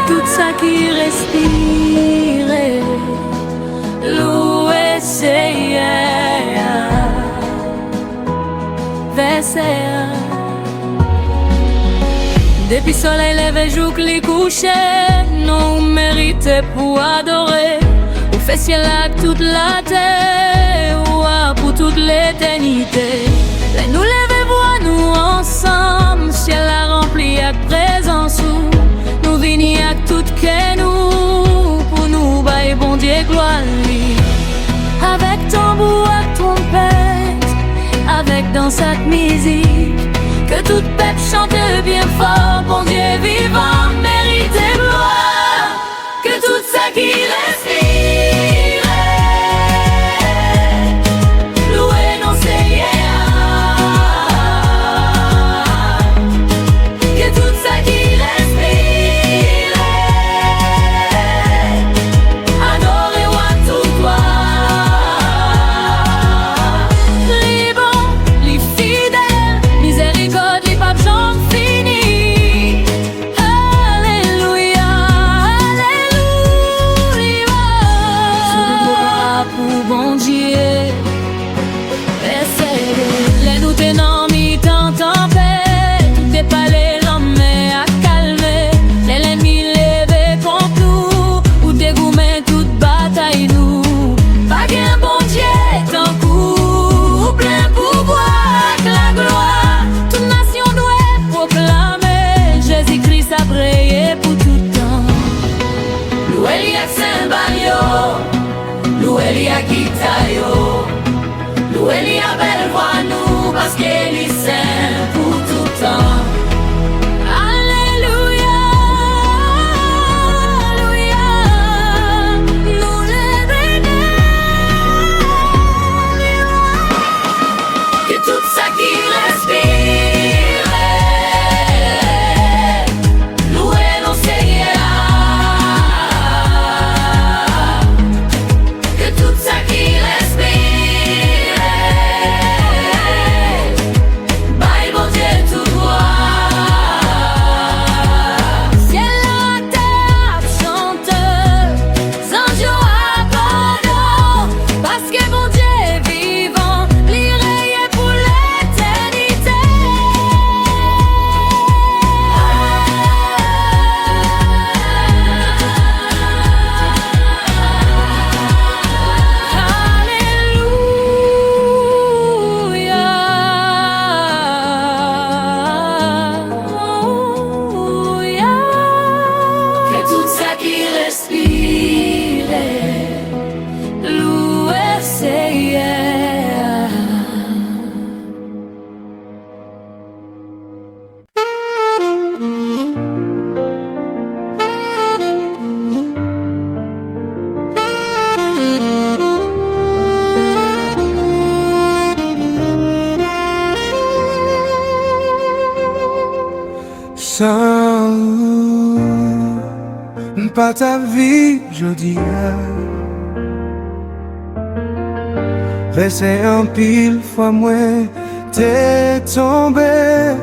Tout ça qui respire, louer Seigneur, verser. Depuis soleil levé, jour qui couché, nous méritons pour adorer. On fait ciel avec toute la terre, pour toute l'éternité. Nous lever, voir nous ensemble, ciel a rempli avec présence. Nous venons avec tout que nous, pour nous bailler bon Dieu gloire lui. Avec tambour, avec trompette, avec dans cette musique, que tout peuple chante bien fort, bon Dieu vivant, mérite gloire, que tout ça qui respire, louer nos Seigneur, que tout ça qui respire, adorer à tout toi, les bons, les fidèles, miséricorde, les papes j'en finis. Alléluia, alléluia. Sous pour bon Dieu, les nous tenons mi-temps tempête, tout est palais l'homme à calmer, les l'ennemi levé contre nous, ou dégoûter toute bataille nous. Pas qu'un bon Dieu tant coup, plein pouvoir avec la gloire, toute nation doit proclamer Jésus-Christ a brillé pour tout temps. Louez l'y a Saint-Balio, louez l'y a Kitayo, louez l'y a belle voix nous, parce qu'elle est saint pour tout temps. Alléluia, alléluia, nous les bénissons. Que tout ça qui respire, louez nos Seigneur. Que tout ça qui respire, bye bon Dieu tout gloire. Ciel la terre chante, anges abandon, parce que bon Dieu est vivant, l'irayé pour l'éternité. Alléluia, que tout ça qui respire, louer Seigneur. Sans pas ta vie, je dirais. Rester en pile fois moi, t'es tombé.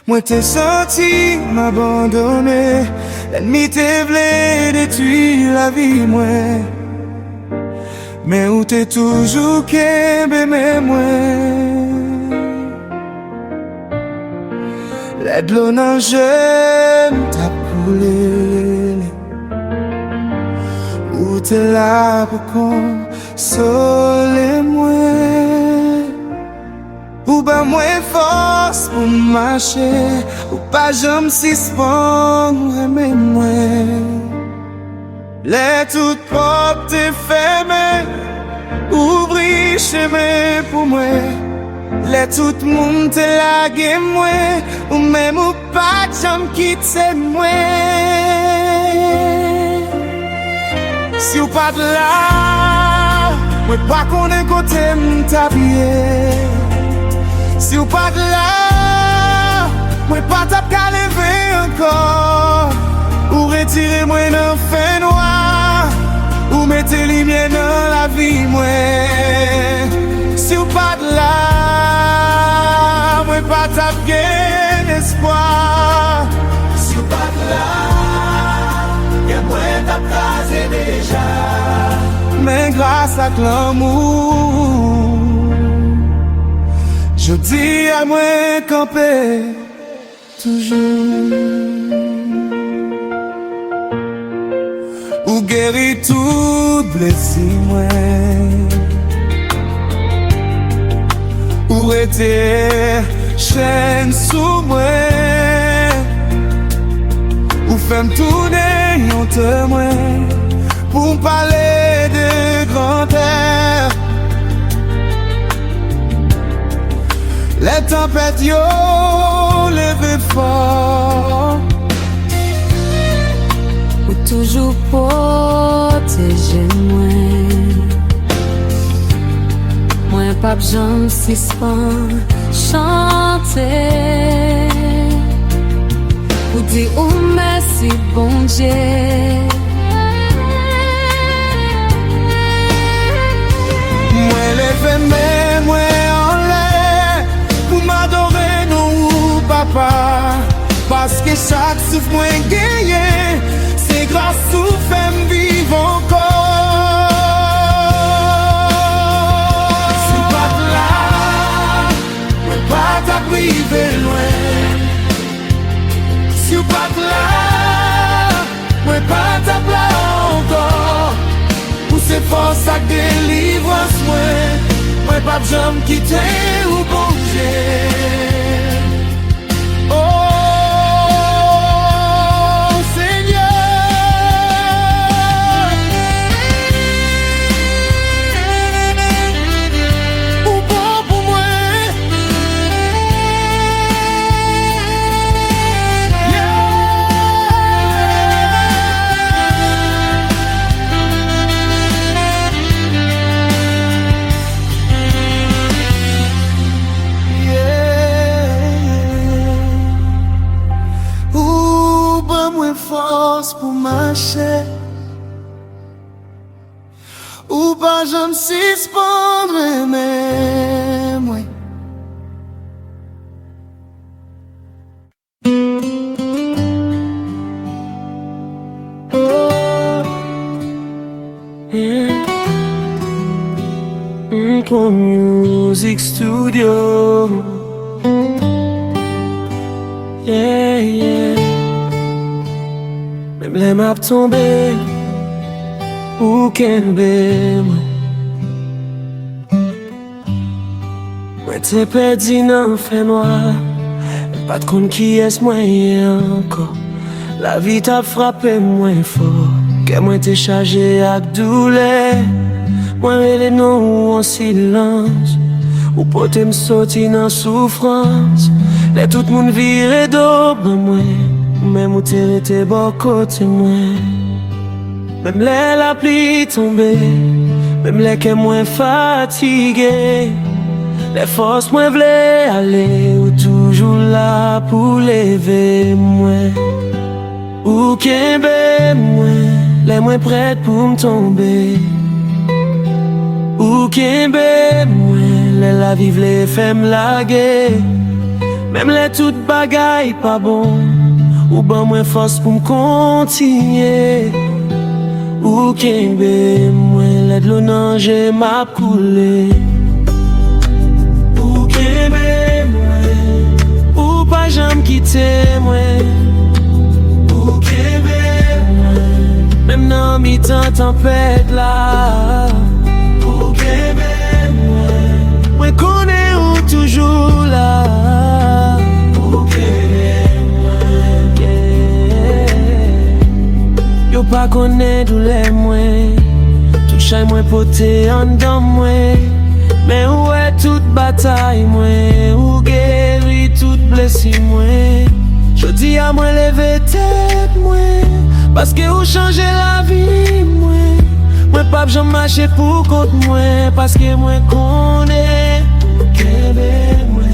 Moi t'es senti m'abandonner. L'ennemi t'est voulu détruire la vie, moi. Mais où t'es toujours qu'aimé, mais moi. L'aide l'eau nan jeune t'a coulé, ou t'es là pour consoler moi, ou ben moi force pour marcher, ou pas jamais suspendre mais moi. Les toutes portes t'es fermées, ouvrir chemin pour moi. Les tout monde te lague moi, ou même ou pas jamais quitter moi. Si ou pas de là, moi pas connaît côté m'tabiller. Si ou pas de là, moi pas t'a qu'à lever encore, ou retirer moi dans fin noir, ou mettre lumière mais grâce à l'amour, je dis à moi camper toujours. Ou guérit tout blessure moi, ou était chaîne sous moi, ou femme tourner en témoin pour parler de grand air. Les tempêtes yo levées fort, ou toujours protéger moi pas besoin si chanter, ou dire oh merci bon Dieu. Moi lever mes moi en l'air pour m'adorer nous papa, parce que chaque souffle moi gagné, c'est grâce au fait me vivre encore. Si pas de là, moi pas t'arriver loin. Si pas de là, moi pas t'appeler encore. Pour ces forces à délivrance moi pas besoin de quitter ou bouger. Pour marcher, ou pas je me suspendre même ouais. Ton music studio, yeah yeah. Même les maps tombées, ou qu'elle moi t'es perdu dans fait noir, pas de compte qui est moi encore. La vie t'a frappé moins fort, que moi t'es chargé avec douleur. Moi les noms en silence, ou peut me sortir dans souffrance. Les tout le monde vire d'eau dans moi, même où t'es été bon côté moi. Même la pluie tombée, même les que moins fatigué. Les forces moins voulaient aller, ou toujours là pour lever moi. Ou qu'embe moi, les moins prêtes pour me tomber. Ou qu'embe moi, les la vivre les femmes laguer. Même les toutes bagailles pas bon, ou ben moins force pour me continuer. Ou qu'embe moi, les de l'eau non j'ai m'a coulé. Ou qu'embe moi, ou pas jamais quitter moi. Ou qu'embe moi, même dans mi-temps tempête là. Ou qu'embe moi, moi connais ou toujours là. Yo pas connaît d'où les moins, tout chai moins poté en dedans moi. Mais où est toute bataille moi, où guéri toute blessure moi. Je dis à moi lever tête moi, parce que ou changer la vie moi. Moi pas j'en marcher pour compte moi, parce que moi connais.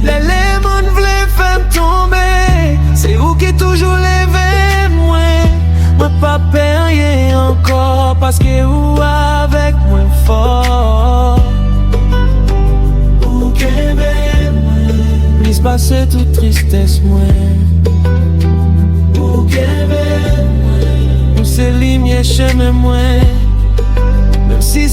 Les lemons v'lait faire tomber, c'est où qui toujours levé moi. Moi pas payé encore, parce que ou avec moi fort. Ou qu'aime moi, plus passer toute tristesse moi. Ou qu'aime moi, ou c'est lumière chemin moi. Même si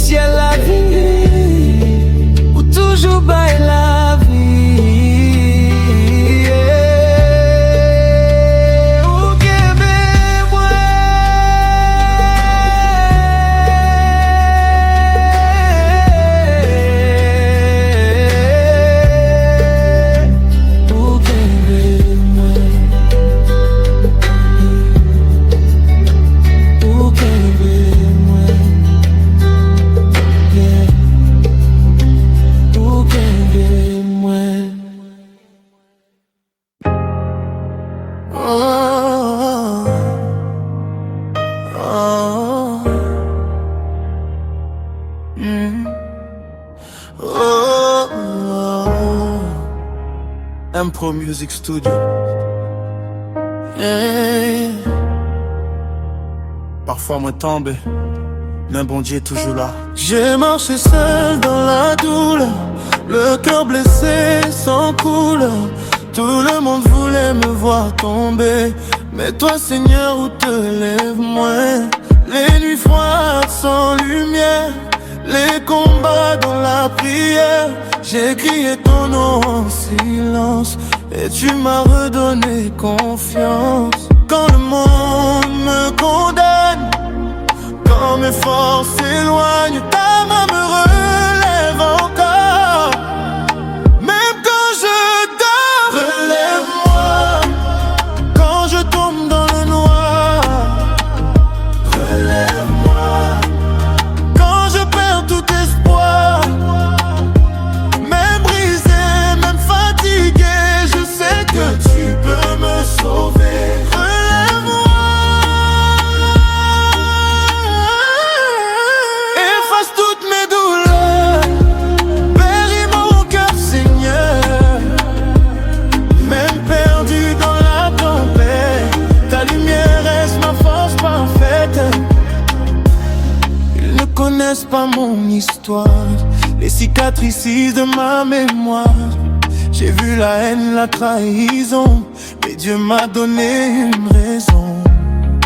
Oh, oh. Impro Music Studio. Yeah. Parfois moi tombé, mais bon Dieu est toujours là. J'ai marché seul dans la douleur, le cœur blessé sans couleur. Tout le monde voulait me voir tomber, mais toi Seigneur où te lève-moi. Les nuits froides sans lumière, les combats dans la prière. J'ai crié ton nom en silence et tu m'as redonné confiance. Quand le monde me condamne, quand mes forces s'éloignent, ta main me relève encore. Même quand je dors, relève-moi. Quand je tombe dans le noir, relève-moi. Quand je perds tout espoir, même brisé, même fatigué, je sais que tu peux me sauver. Connaissent pas mon histoire, les cicatrices de ma mémoire. J'ai vu la haine, la trahison, mais Dieu m'a donné une raison.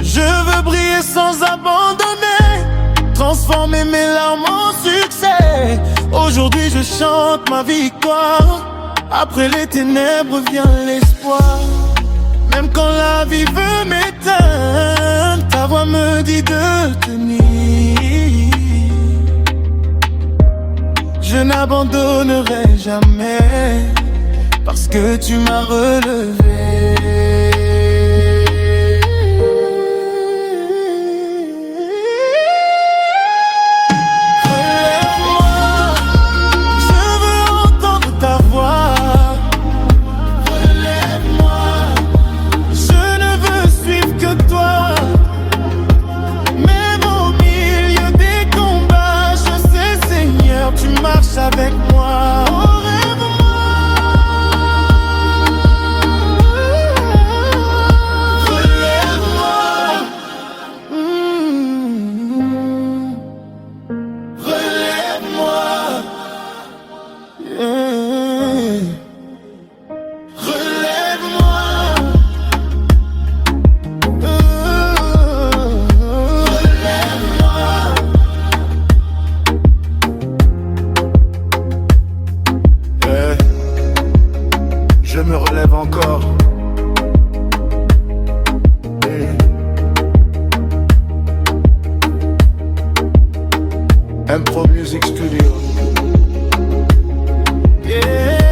Je veux briller sans abandonner, transformer mes larmes en succès. Aujourd'hui je chante ma victoire, après les ténèbres vient l'espoir. Même quand la vie veut m'éteindre, ta voix me dit de tenir. Je n'abandonnerai jamais, parce que tu m'as relevé. Relève-moi, je veux entendre ta voix. Relève-moi, je ne veux suivre que toi. Même au milieu des combats, je sais Seigneur, tu marches avec moi. Oh, rêve-moi. Relève-moi. Relève-moi. Yeah. Relève-moi. Je me relève encore. Impro Music Studio. Yeah.